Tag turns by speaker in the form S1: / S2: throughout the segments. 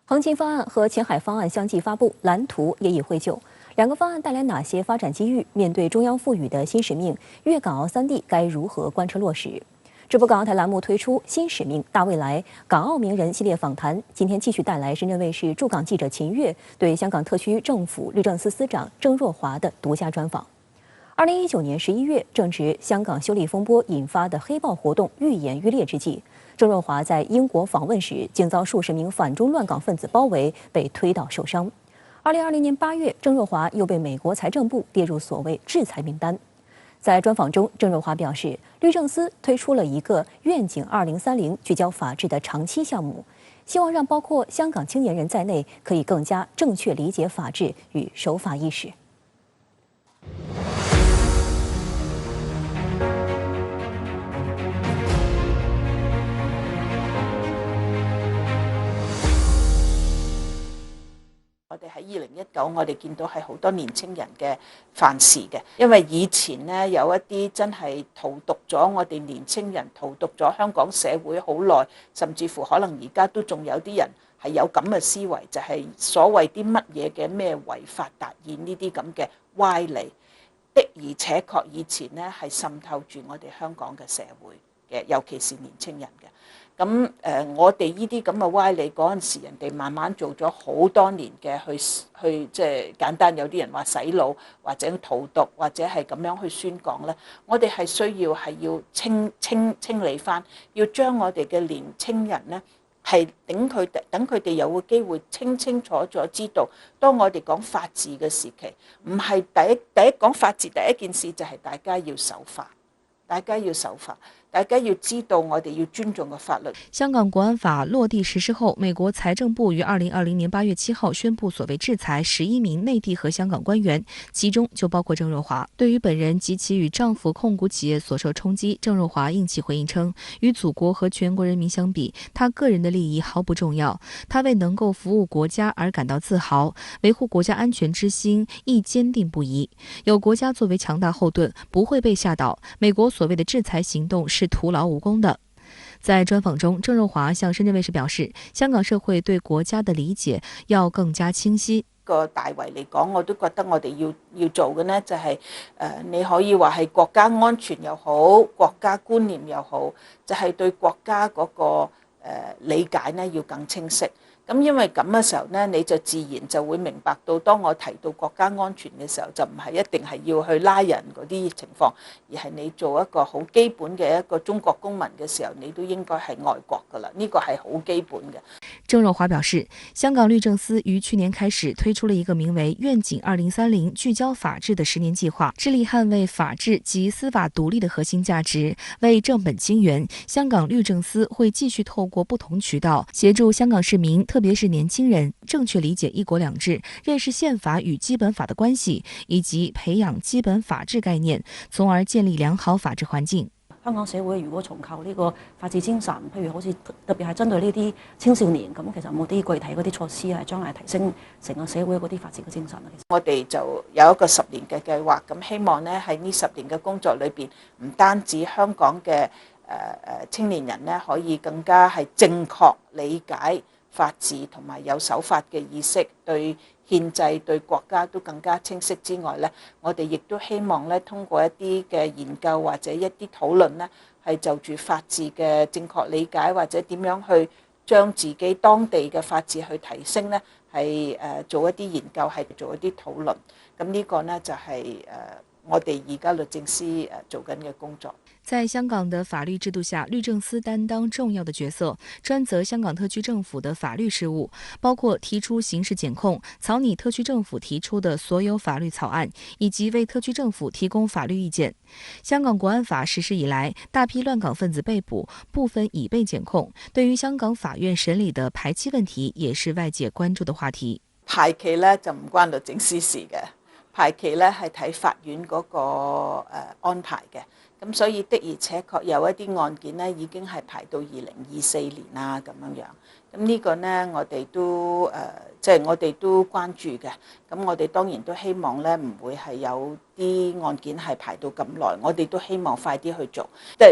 S1: 横琴方案和前海方案相继发布，蓝图也已绘就。两个方案带来哪些发展机遇？面对中央赋予的新使命，粤港澳三地该如何贯彻落实？直播港澳台栏目推出新使命大未来港澳名人系列访谈，今天继续带来深圳卫视驻港记者秦越对香港特区政府律政司司长郑若骅的独家专访。2019年11月，正值香港修例风波引发的黑暴活动愈演愈烈之际，郑若骅在英国访问时，竟遭数十名反中乱港分子包围，被推倒受伤。2020年8月，郑若骅又被美国财政部列入所谓制裁名单。在专访中，郑若骅表示，律政司推出了一个愿景2030聚焦法治的长期项目，希望让包括香港青年人在内，可以更加正确理解法治与守法意识。
S2: 我哋喺2019，我哋見到係好多年青人嘅犯事嘅，因為以前呢，有一啲真係荼毒咗我哋年青人，荼毒咗香港社會好耐，甚至乎可能而家都仲有啲人係有咁嘅思維，就係所謂啲乜嘢嘅咩違法達義呢啲咁嘅歪理，的而且確以前呢係滲透住我哋香港嘅社會嘅，尤其是年青人嘅。咁我哋呢啲咁嘅歪理嗰陣時，人哋慢慢做咗好多年嘅去即係簡單，有啲人話洗腦或者荼毒或者係咁樣去宣講咧。我哋係需要係清理翻，要將我哋嘅年青人咧係等佢哋有個機會清楚咗知道，當我哋講法治嘅時期，唔係第一講法治第一件事就係大家要守法，大家要守法。大家要知道，我哋要尊重嘅法律。
S3: 香港國安法落地實施後，美國財政部於2020年8月7號宣布所謂制裁11名內地和香港官員，其中就包括鄭若驊。對於本人及其與丈夫控股企業所受衝擊，鄭若驊硬氣回應稱，與祖國和全國人民相比，他個人的利益毫不重要，他為能夠服務國家而感到自豪，維護國家安全之心亦堅定不移。有國家作為強大後盾，不會被嚇倒。美國所謂的制裁行動是徒勞無功的。在專訪中，鄭若驊向深圳衛視表示，香港社會對國家的理解要更加清晰。
S2: 個大圍嚟講，我都覺得我哋要做嘅呢，就係你可以話係國家安全又好，國家觀念又好，就係對國家嗰個理解呢要更清晰。咁因為咁嘅時候呢，你就自然就會明白到，當我提到國家安全嘅時候，就唔係一定係要去拉人嗰啲情況，而係你做一個好基本嘅一個中國公民嘅時候，你都應該係愛國㗎喇，呢個係好基本嘅。
S3: 鄭若驊表示，香港律政司於去年開始推出了一個名為願景2030聚焦法治的10年計劃，致力捍衛法治及司法獨立的核心價值，為正本清源。香港律政司會繼續透過不同渠道協助香港市民，特別是年輕人正確理解一國兩制，認識憲法與基本法的關係，以及培養基本法治概念，從而建立良好法治環境。
S4: 香港社會如果重構呢個法治精神，譬如好似特別係針對呢啲青少年，咁其實冇啲具體嗰啲措施係將來提升成個社會嗰啲法治嘅精神。
S2: 我哋就有一個10年嘅計劃，咁希望呢喺呢10年嘅工作裏邊，唔單止香港嘅青年人呢可以更加係正確理解法治同埋有守法嘅意識，對憲制對國家都更加清晰之外呢，我哋亦都希望咧通過一啲嘅研究或者一啲討論呢，係就住法治嘅正確理解或者點樣去將自己當地嘅法治去提升呢，係做一啲研究，係做一啲討論。咁呢個呢，就係我哋而家律政司做緊嘅工作。
S3: 在香港的法律制度下，律政司擔當重要的角色，專責香港特區政府的法律事務，包括提出刑事檢控、草擬特區政府提出的所有法律草案，以及為特區政府提供法律意見。香港國安法實施以來，大批亂港分子被捕，部分已被檢控。對於香港法院審理的排期問題，也是外界關注的話題。
S2: 排期呢就唔關律政司事嘅，排期呢係睇法院嗰個安排嘅。咁所以的而且確有一啲案件呢已經係排到2024年啦咁樣樣。咁呢個呢，我哋都即係我哋都關注嘅。咁我哋當然都希望呢唔會係有啲案件係排到咁耐，我哋都希望快啲去做。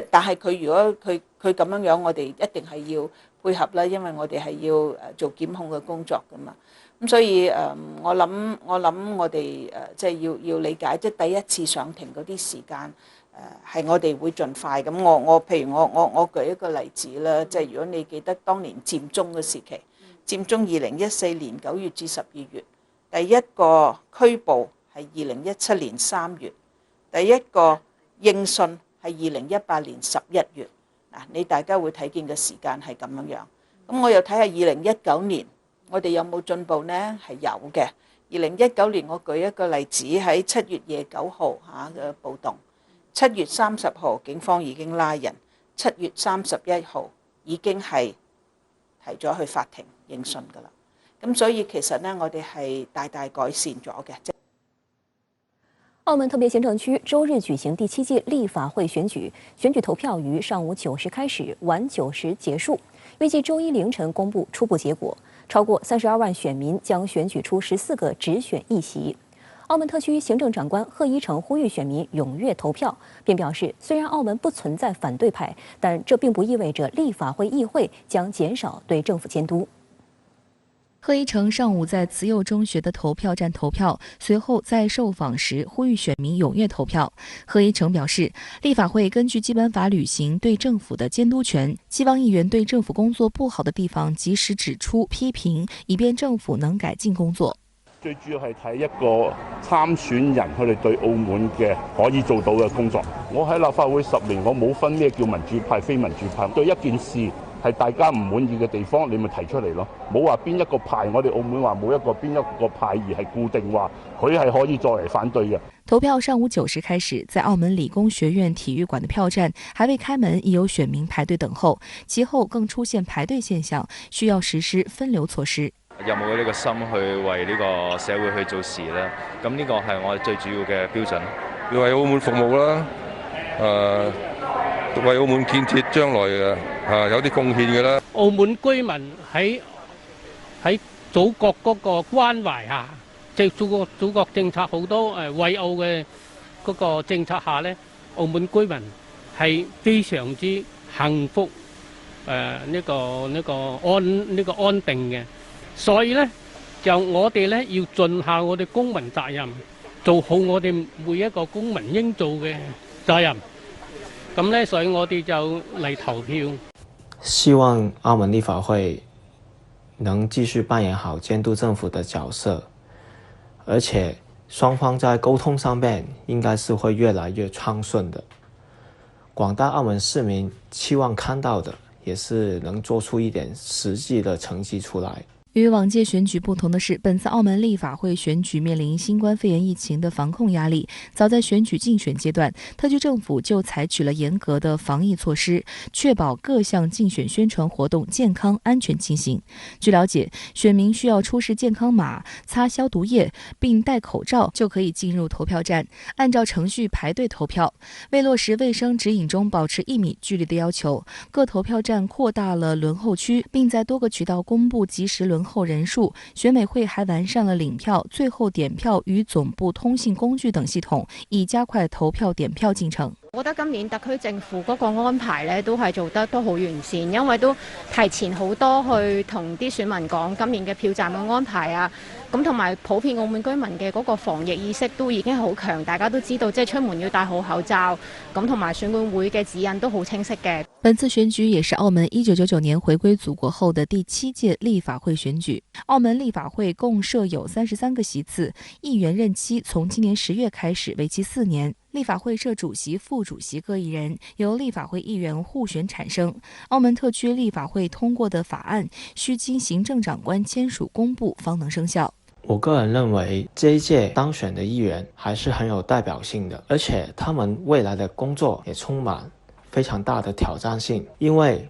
S2: 但係佢如果佢咁樣樣，我哋一定係要配合啦，因為我哋係要做檢控嘅工作噶嘛。咁所以我諗我哋即係要理解，即係第一次上庭嗰啲時間係我哋會盡快。咁譬如我舉一個例子啦，即係如果你記得當年佔中嘅時期，佔中2014年9月至12月，第一個拘捕係2017年3月，第一個應訊係2018年11月。嗱，你大家會睇見嘅時間係咁樣樣。咁我又睇下2019年。我哋有冇進步呢？係有嘅。2019年我舉一個例子，喺7月29號嘅暴動，7月30號警方已經拉人，7月31號已經係提咗去法庭應訊㗎啦。咁所以其實呢，我哋係大大改善咗嘅。
S1: 澳門特別行政區周日舉行第7屆立法會選舉，選舉投票於上午9時開始，晚9時結束，預計周一凌晨公布初步結果。超過32萬選民將選舉出14個直選議席。澳門特區行政長官賀一誠呼籲選民踴躍投票，並表示，雖然澳門不存在反對派，但這並不意味着立法會議會將減少對政府監督。
S3: 賀一誠上午在慈幼中學的投票站投票，隨後在受訪時呼籲選民踴躍投票。賀一誠表示，立法會根據基本法履行對政府的監督權，希望議員對政府工作不好的地方及時指出批評，以便政府能改進工作。
S5: 最主要係睇一個參選人佢哋對澳門嘅可以做到嘅工作。我喺立法會10年，我冇分咩叫民主派、非民主派，對一件事係大家唔滿意嘅地方，你咪提出嚟咯。冇話邊一個派，我哋澳門話冇邊一個派而係固定話佢係可以作為反對嘅。
S3: 投票上午9時開始，在澳門理工學院體育館的票站還未開門，已有選民排隊等候，其後更出現排隊現象，需要實施分流措施。
S6: 有冇呢個心去為呢個社會去做事呢？咁呢個係我哋最主要嘅標準。
S7: 要為澳門服務啦，為澳門建設將來有啲貢獻嘅啦。
S8: 澳門居民喺祖國嗰個關懷下，即係祖國政策好多惠澳嘅嗰個政策下呢，澳門居民係非常之幸福，呢個安定嘅。所以呢，就我哋呢要盡下我哋公民責任，做好我哋每一個公民應做嘅責任。咁呢，所以我哋就嚟投票。
S9: 希望澳門立法會能繼續扮演好監督政府的角色，而且雙方在溝通上面應該是會越來越暢順的。廣大澳門市民期望看到的，也是能做出一點實際的成績出來。
S3: 與往屆選舉不同的是，本次澳門立法會選舉面臨新冠肺炎疫情的防控壓力。早在選舉競選階段，特區政府就採取了嚴格的防疫措施，確保各項競選宣傳活動健康安全進行。據了解，選民需要出示健康碼、擦消毒液並戴口罩，就可以進入投票站，按照程序排隊投票。為落實衛生指引中保持1米距離的要求，各投票站擴大了輪候區，並在多個渠道公布即時輪候人數。選委會還完善了領票、最後點票與總部通信工具等系統，以加快投票點票進程。
S10: 我覺得今年特區政府嗰個安排咧，都係做得都好完善，因為都提前好多去同啲選民講今年嘅票站嘅安排啊，咁同埋普遍澳門居民嘅嗰個防疫意識都已經好強，大家都知道即係出門要戴好口罩，咁同埋選管會嘅指引都好清晰嘅。
S3: 本次選舉也是澳門1999年回歸祖國後的第7屆立法會選舉。澳門立法會共設有33個席次，議員任期從今年10月開始，為期4年。立法會設主席、副主席各一人，由立法會議員互選產生。澳門特區立法會通過的法案，需經行政長官簽署公布方能生效。
S9: 我個人認為，這一屆當選的議員還是很有代表性的，而且他們未來的工作也充滿非常大的挑戰性。因為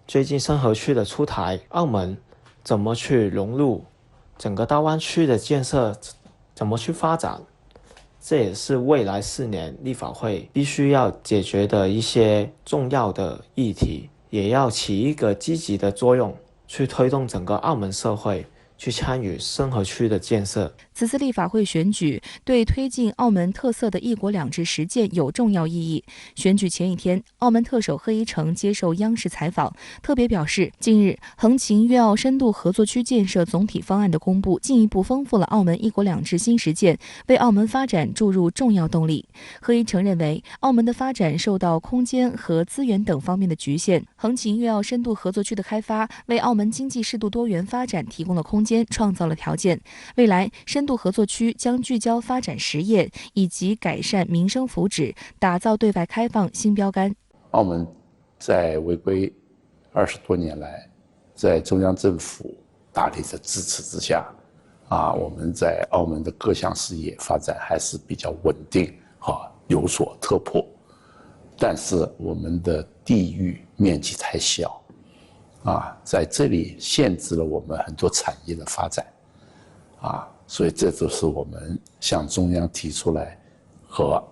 S9: 最近深合區的出台，澳門怎麼去融入整個大灣區的建設，怎麼去發展，這也是未來4年立法會必須要解決的一些重要的議題，也要起一個積極的作用，去推動整個澳門社會去参与深合区的建设。
S3: 此次立法会选举对推进澳门特色的一国两制实践有重要意义。选举前一天，澳门特首贺一诚接受央视采访，特别表示，近日横琴粤澳深度合作区建设总体方案的公布，进一步丰富了澳门一国两制新实践，为澳门发展注入重要动力。贺一诚认为，澳门的发展受到空间和资源等方面的局限，横琴粤澳深度合作区的开发为澳门经济适度多元发展提供了空间，创造了条件。未来深度合作区将聚焦发展实业以及改善民生福祉，打造对外开放新标杆。
S11: 澳门在回归20多年来，在中央政府大力的支持之下，我们在澳门的各项事业发展还是比较稳定有所突破，但是我们的地域面积太小在这里限制了我们很多产业的发展所以这就是我们向中央提出来和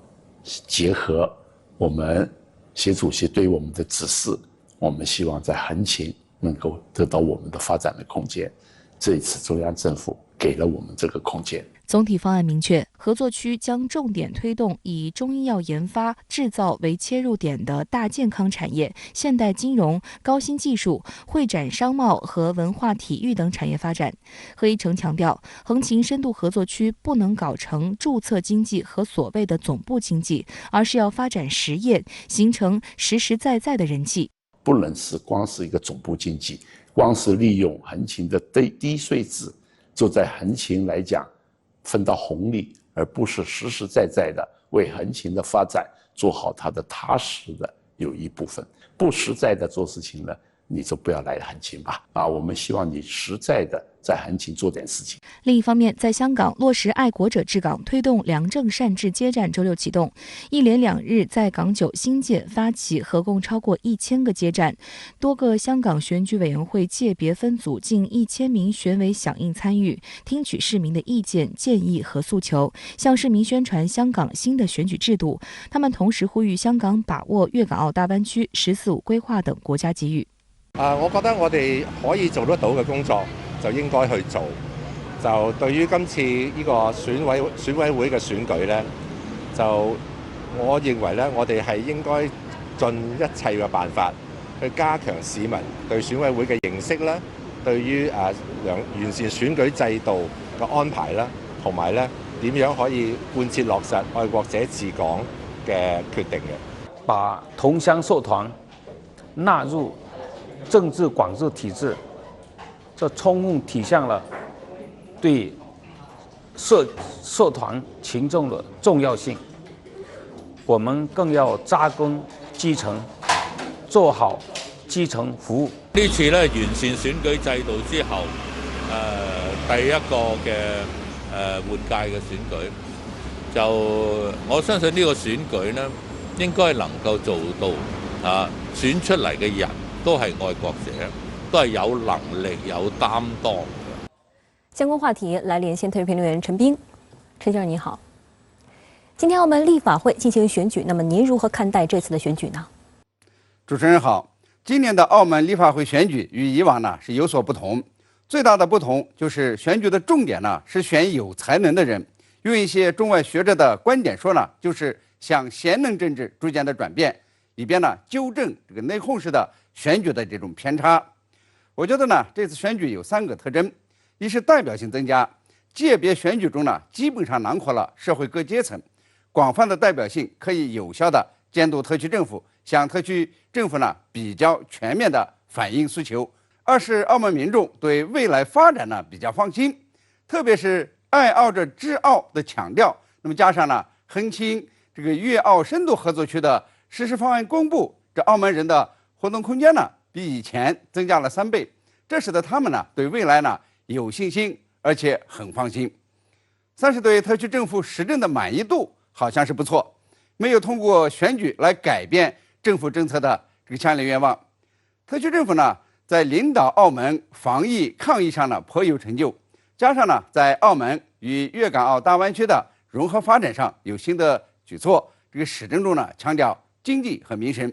S11: 结合我们习主席对我们的指示，我们希望在横琴能够得到我们的发展的空间。这一次中央政府给了我们这个空间。
S3: 总体方案明确，合作区将重点推动以中医药研发、制造为切入点的大健康产业、现代金融、高新技术、会展商贸和文化体育等产业发展。贺一诚强调，横琴深度合作区不能搞成注册经济和所谓的总部经济，而是要发展实业，形成实实在在的人气。
S11: 不能是光是一个总部经济，光是利用横琴的低税制，就在横琴来讲分到红利，而不是实实在在的为横琴的发展做好它的踏实的有一部分。不实在的做事情呢，你就不要来横琴吧。我们希望你实在的在横琴做点事情。
S3: 另一方面，在香港落实爱国者治港，推动良政善治接站周六启动，一连2日在港9新界发起合共超过1000个接站，多个香港选举委员会界别分组近1000名选委响应参与，听取市民的意见、建议和诉求，向市民宣传香港新的选举制度。他们同时呼吁香港把握粤港澳大湾区14-5規劃等國家機遇。
S12: 我覺得我哋可以做得到嘅工作就應該去做。就對於今次呢個選委會嘅選舉呢，就我認為呢，我哋係應該盡一切嘅辦法去加強市民對選委會嘅認識啦，對於完善選舉制度嘅安排啦，同埋呢點樣可以貫徹落實愛國者治港嘅決定嘅。
S13: 把同鄉社團納入政治管制體制，這充分體現了對社團群眾的重要性。我們更要扎根基層，做好基層服務。
S14: 呢次咧完善選舉制度之後，第一個嘅換屆嘅選舉，就我相信呢個選舉呢應該能夠做到選出嚟嘅人都係愛國者，都係有能力、有擔當嘅。
S1: 相關話題來連線特約評論員陳斌。陳先生你好，今天澳門立法會進行選舉，那麼您如何看待這次的選舉呢？
S15: 主持人好，今年的澳門立法會選舉與以往呢是有所不同，最大的不同就是選舉的重點呢是選有才能的人，用一些中外學者的觀點說呢，就是向賢能政治逐漸的轉變，以便呢糾正這個內訌式的選舉的這種偏差。我覺得呢這次選舉有3個特徵，一是代表性增加，界別選舉中呢基本上囊括了社會各階層，廣泛的代表性可以有效的監督特區政府，向特區政府呢比較全面的反映訴求。二是澳門民眾對未來發展呢比較放心，特別是愛澳者治澳的強調，那麼加上呢橫琴這個粵澳深度合作區的實施方案公布，這澳門人的活動空間呢比以前增加了3倍，這使得他們呢對未來呢有信心，而且很放心。三是對特區政府施政的滿意度好像是不錯，沒有通過選舉來改變政府政策的這個強烈願望。特區政府呢在領導澳門防疫抗疫上呢頗有成就，加上呢在澳門與粵港澳大灣區的融合發展上有新的舉措，這個施政中呢強調經濟和民生，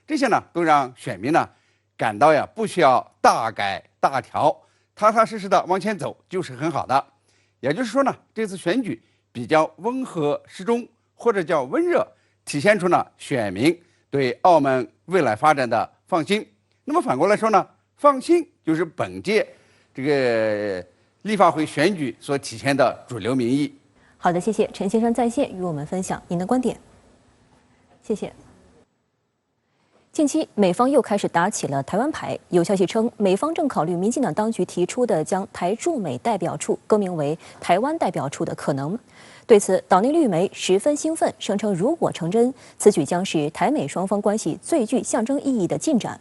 S15: 這些呢都讓選民呢感到不需要大改大調，踏踏实实的往前走就是很好的。也就是说呢，这次选举比较温和适中，或者叫温热，体现出呢选民对澳门未来发展的放心。那么反过来说呢，放心就是本届这个立法会选举所体现的主流民意。
S1: 好的，谢谢陈先生在线与我们分享您的观点。谢谢。近期，美方又开始打起了台湾牌。有消息称，美方正考虑民进党当局提出的将台驻美代表处更名为台湾代表处的可能。对此，岛内绿媒十分兴奋，声称如果成真，此举将是台美双方关系最具象征意义的进展。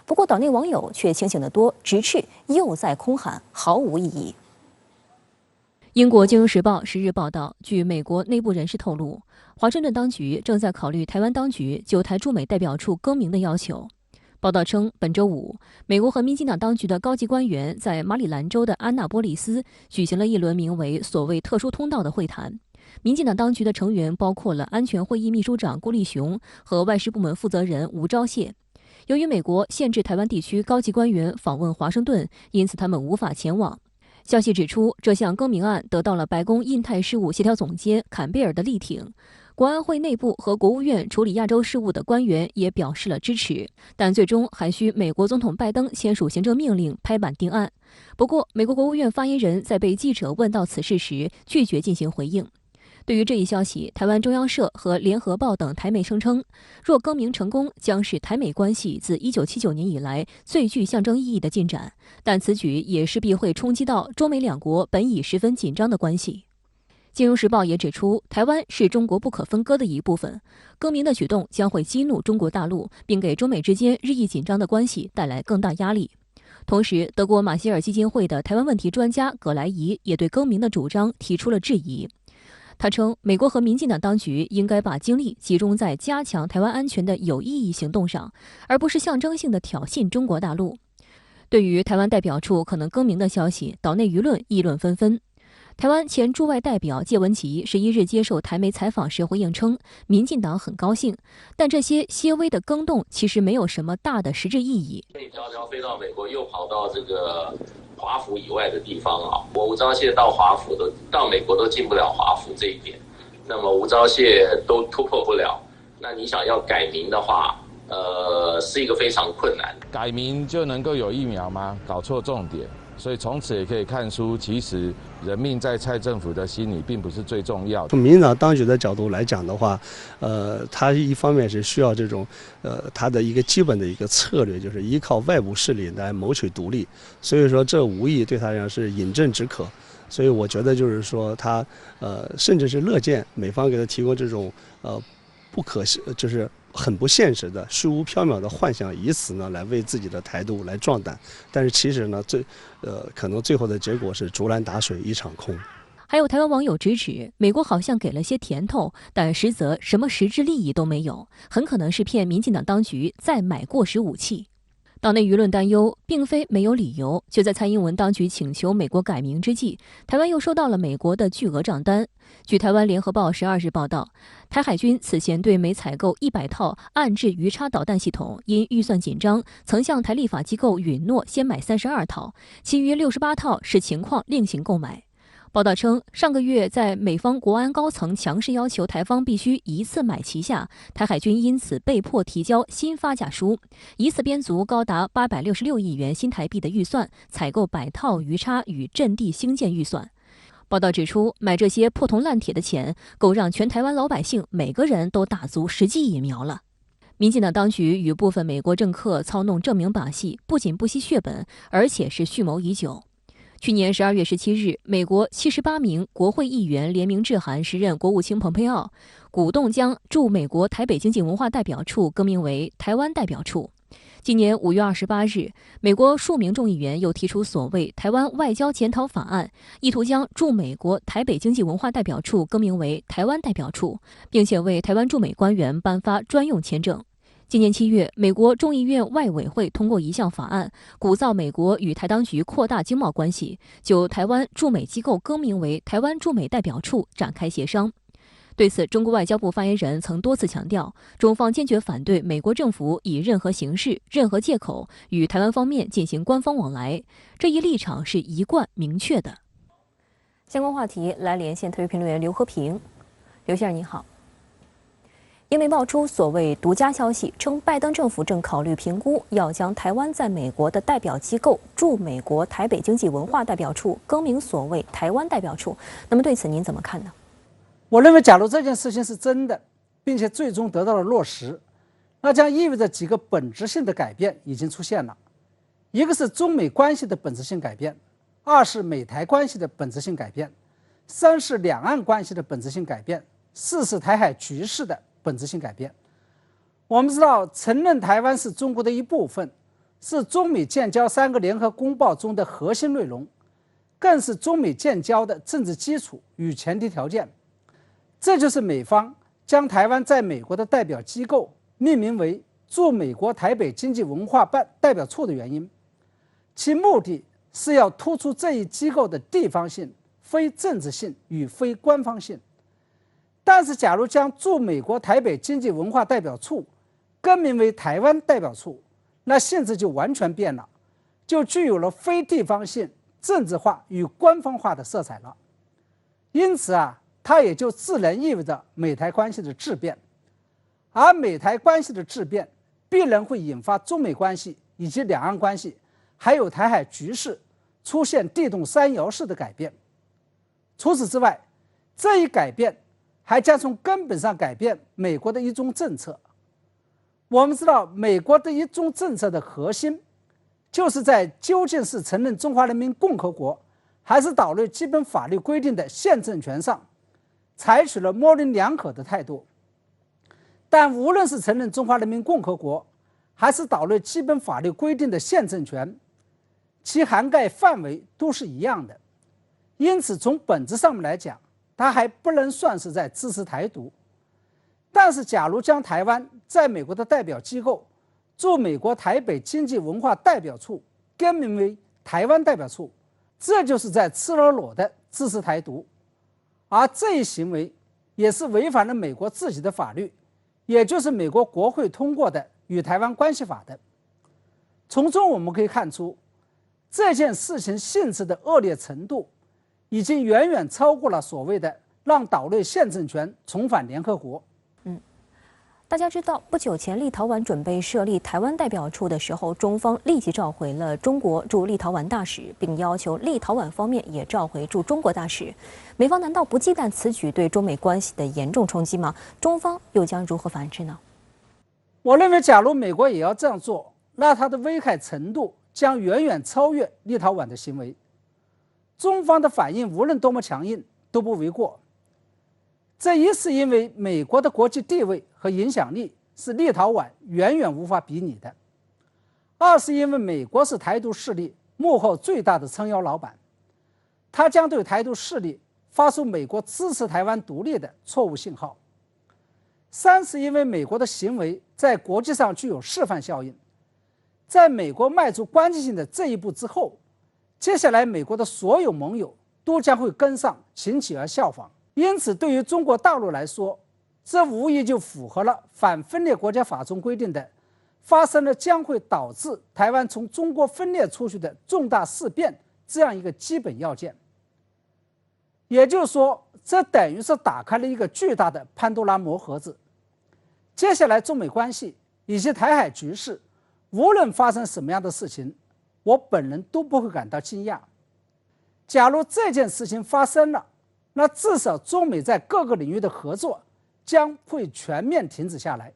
S1: 不过，岛内网友却清醒得多，直斥又在空喊，毫无意义。英国《金融时报》10日报道，据美国内部人士透露，华盛顿当局正在考虑台湾当局就台驻美代表处更名的要求。报道称，本周五，美国和民进党当局的高级官员在马里兰州的安纳波利斯举行了一轮名为“所谓特殊通道”的会谈。民进党当局的成员包括了安全会议秘书长顾立雄和外事部门负责人吴钊燮。由于美国限制台湾地区高级官员访问华盛顿，因此他们无法前往。消息指出，这项更名案得到了白宫印太事务协调总监坎贝尔的力挺，国安会内部和国务院处理亚洲事务的官员也表示了支持，但最终还需美国总统拜登签署行政命令拍板定案。不过，美国国务院发言人在被记者问到此事时，拒绝进行回应。对于这一消息，台湾中央社和联合报等台媒声称，若更名成功，将是台美关系自1979年以来最具象征意义的进展，但此举也势必会冲击到中美两国本已十分紧张的关系。金融时报也指出，台湾是中国不可分割的一部分，更名的举动将会激怒中国大陆，并给中美之间日益紧张的关系带来更大压力。同时，德国马歇尔基金会的台湾问题专家葛莱仪也对更名的主张提出了质疑。他称，美国和民进党当局应该把精力集中在加强台湾安全的有意义行动上，而不是象征性的挑衅中国大陆。对于台湾代表处可能更名的消息，岛内舆论议论纷纷。台湾前驻外代表谢文琪11日接受台媒采访时回应称，民进党很高兴，但这些些微的更动其实没有什么大的实质意义。
S16: 飞迢迢飞到美国，又跑到这个华府以外的地方啊！吴钊燮到华府到美国都进不了华府这一点，那么吴钊燮都突破不了，那你想要改名的话，是一个非常困难。
S17: 改名就能够有疫苗吗？搞错重点。所以从此也可以看出，其实人命在蔡政府的心里并不是最重要的。
S18: 从民进党当局的角度来讲的话，他一方面是需要这种，他的一个基本的一个策略，就是依靠外部势力来谋取独立。所以说，这无疑对他来讲是饮鸩止渴。所以我觉得就是说他，甚至是乐见美方给他提供这种，不可就是很不现实的虚无缥缈的幻想，以此呢来为自己的台独来壮胆。但是其实呢，可能最后的结果是竹篮打水一场空。
S1: 还有台湾网友直指，美国好像给了些甜头，但实则什么实质利益都没有，很可能是骗民进党当局再买过时武器。岛内舆论担忧，并非没有理由。就在蔡英文当局请求美国改名之际，台湾又收到了美国的巨额账单。据台湾联合报12日报道，台海军此前对美采购100套岸置鱼叉导弹系统，因预算紧张，曾向台立法机构允诺先买32套，其余68套视情况另行购买。报道称，上个月在美方国安高层强势要求台方必须一次买齐下，台海军因此被迫提交新发价书，以此编足高达866亿元新台币的预算，采购100套鱼叉与阵地兴建预算。报道指出，买这些破铜烂铁的钱，够让全台湾老百姓每个人都打足10剂疫苗了。民进党当局与部分美国政客操弄证明把戏，不仅不惜血本，而且是蓄谋已久。去年12月17日，美国78名国会议员联名致函时任国务卿蓬佩奥，鼓动将驻美国台北经济文化代表处更名为台湾代表处。今年5月28日，美国数名众议员又提出所谓台湾外交检讨法案，意图将驻美国台北经济文化代表处更名为台湾代表处，并且为台湾驻美官员颁发专用签证。今年7月，美国众议院外委会通过一项法案，鼓噪美国与台当局扩大经贸关系，就台湾驻美机构更名为台湾驻美代表处展开协商。对此，中国外交部发言人曾多次强调，中方坚决反对美国政府以任何形式、任何借口与台湾方面进行官方往来，这一立场是一贯明确的。相关话题来连线特约评论员刘和平。刘先生您好。因为冒出所谓独家消息，称拜登政府正考虑评估要将台湾在美国的代表机构驻美国台北经济文化代表处更名所谓台湾代表处，那么对此您怎么看呢？
S19: 我认为，假如这件事情是真的，并且最终得到了落实，那将意味着几个本质性的改变已经出现了。一个是中美关系的本质性改变，二是美台关系的本质性改变，三是两岸关系的本质性改变，四是台海局势的本质性改变。我们知道，承认台湾是中国的一部分，是中美建交3个联合公报中的核心内容，更是中美建交的政治基础与前提条件。这就是美方将台湾在美国的代表机构命名为驻美国台北经济文化代表处的原因，其目的是要突出这一机构的地方性、非政治性与非官方性。但是，假如将驻美国台北经济文化代表处更名为台湾代表处，那性质就完全变了，就具有了非地方性、政治化与官方化的色彩了。因此它也就自然意味着美台关系的质变，而美台关系的质变必然会引发中美关系以及两岸关系，还有台海局势出现地动山摇式的改变。除此之外，这一改变还将从根本上改变美国的一中政策。我们知道，美国的一中政策的核心就是在究竟是承认中华人民共和国还是岛内基本法律规定的宪政权上采取了模棱两可的态度。但无论是承认中华人民共和国还是岛内基本法律规定的宪政权，其涵盖范围都是一样的。因此，从本质上面来讲，它还不能算是在支持台独。但是，假如将台湾在美国的代表机构驻美国台北经济文化代表处更名为台湾代表处，这就是在赤裸裸的支持台独。而这一行为也是违反了美国自己的法律，也就是美国国会通过的《与台湾关系法》的。从中我们可以看出，这件事情性质的恶劣程度已经远远超过了所谓的让岛内宪政权重返联合国。
S1: 大家知道，不久前立陶宛准备设立台湾代表处的时候，中方立即召回了中国驻立陶宛大使，并要求立陶宛方面也召回驻中国大使。美方难道不忌惮此举对中美关系的严重冲击吗？中方又将如何反制呢？
S19: 我认为，假如美国也要这样做，那它的危害程度将远远超越立陶宛的行为。中方的反应无论多么强硬都不为过。这一是因为美国的国际地位和影响力是立陶宛远远无法比拟的，二是因为美国是台独势力幕后最大的撑腰老板，他将对台独势力发出美国支持台湾独立的错误信号。三是因为美国的行为在国际上具有示范效应，在美国迈出关键性的这一步之后，接下来美国的所有盟友都将会跟上，请起而效仿。因此，对于中国大陆来说，这无疑就符合了反分裂国家法中规定的发生了将会导致台湾从中国分裂出去的重大事变这样一个基本要件。也就是说，这等于是打开了一个巨大的潘多拉魔盒子。接下来，中美关系以及台海局势，无论发生什么样的事情，我本人都不会感到惊讶。假如这件事情发生了，那至少中美在各个领域的合作将会全面停止下来。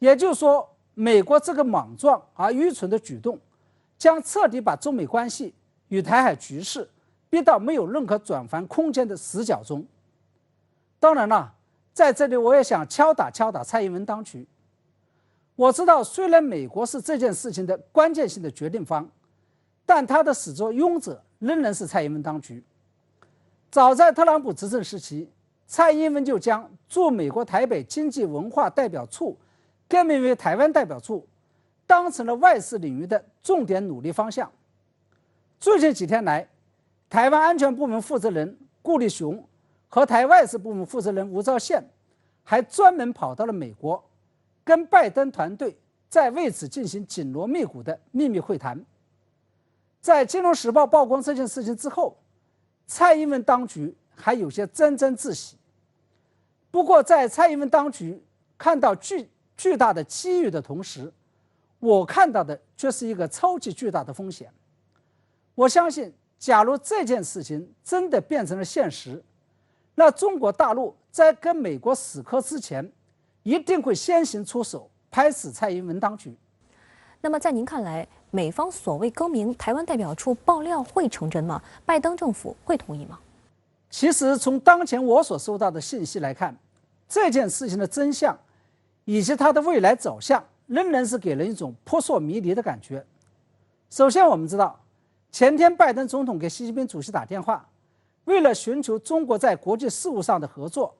S19: 也就是说，美国这个莽撞而愚蠢的举动，将彻底把中美关系与台海局势逼到没有任何转圜空间的死角中。当然了，在这里我也想敲打蔡英文当局。我知道，虽然美国是这件事情的关键性的决定方，但他的始作俑者仍然是蔡英文当局。早在特朗普执政时期，蔡英文就将驻美国台北经济文化代表处更名为台湾代表处，当成了外事领域的重点努力方向。最近几天来，台湾安全部门负责人顾立雄和台外事部门负责人吴钊燮还专门跑到了美国，跟拜登团队在为此进行紧锣密鼓的秘密会谈。在《金融时报》曝光这件事情之后，蔡英文当局还有些沾沾自喜。不过，在蔡英文当局看到巨大的机遇的同时，我看到的却是一个超级巨大的风险。我相信，假如这件事情真的变成了现实，那中国大陆在跟美国死磕之前，一定会先行出手拍死蔡英文当局。
S1: 那么，在您看来，美方所谓更名台湾代表处爆料会成真吗？拜登政府会同意吗？
S19: 其实，从当前我所收到的信息来看，这件事情的真相以及它的未来走向，仍然是给人一种扑朔迷离的感觉。首先，我们知道，前天拜登总统给习近平主席打电话，为了寻求中国在国际事务上的合作，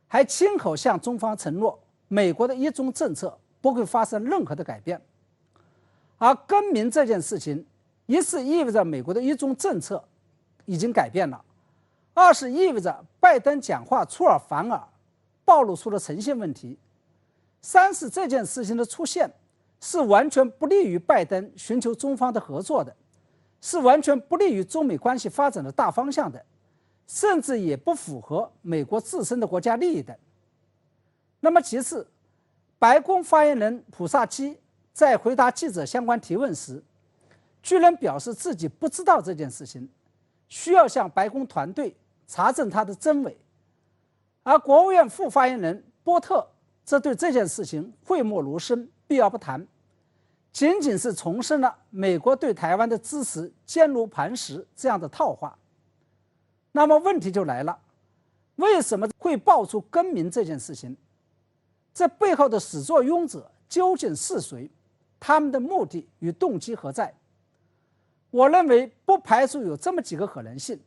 S19: 还亲口向中方承诺，美国的一中政策不会发生任何的改变。而更名这件事情，一是意味着美国的一中政策已经改变了，二是意味着拜登讲话出尔反尔，暴露出了诚信问题，三是这件事情的出现是完全不利于拜登寻求中方的合作的，是完全不利于中美关系发展的大方向的，甚至也不符合美国自身的国家利益的。那么其次，白宫发言人普萨基在回答记者相关提问时，居然表示自己不知道这件事情，需要向白宫团队查证它的真伪。而国务院副发言人波特则对这件事情讳莫如深，避而不谈，仅仅是重申了美国对台湾的支持坚如磐石这样的套话。那么问题就来了，为什么会爆出更名这件事情？这背后的始作俑者究竟是谁？他们的目的与动机何在？我认为不排除有这么几个可能性。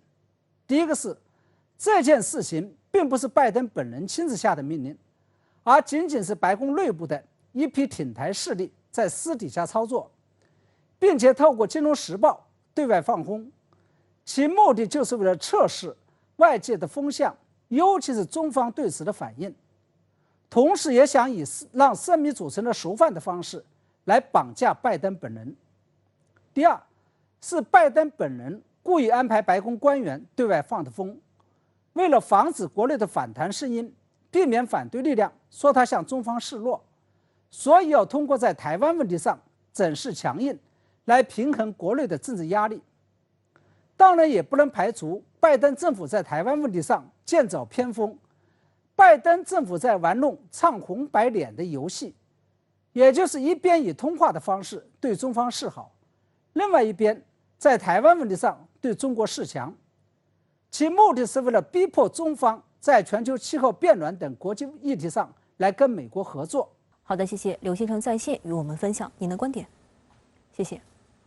S19: 第一个是，这件事情并不是拜登本人亲自下的命令，而仅仅是白宫内部的一批挺台势力在私底下操作，并且透过《金融时报》对外放风，其目的就是为了测试外界的风向，尤其是中方对此的反应，同时也想以让生米煮成了熟饭的方式来绑架拜登本人。第二，是拜登本人故意安排白宫官员对外放的风，为了防止国内的反弹声音，避免反对力量说他向中方示弱，所以要通过在台湾问题上整势强硬来平衡国内的政治压力。当然也不能排除拜登政府在台湾问题上剑走偏锋，拜登政府在玩弄唱红白脸的游戏，也就是一边以通话的方式对中方示好，另外一边在台湾问题上对中国示强，其目的是为了逼迫中方在全球气候变暖等国际议题上来跟美国合作。
S1: 好的，谢谢刘先生在线与我们分享您的观点，谢谢。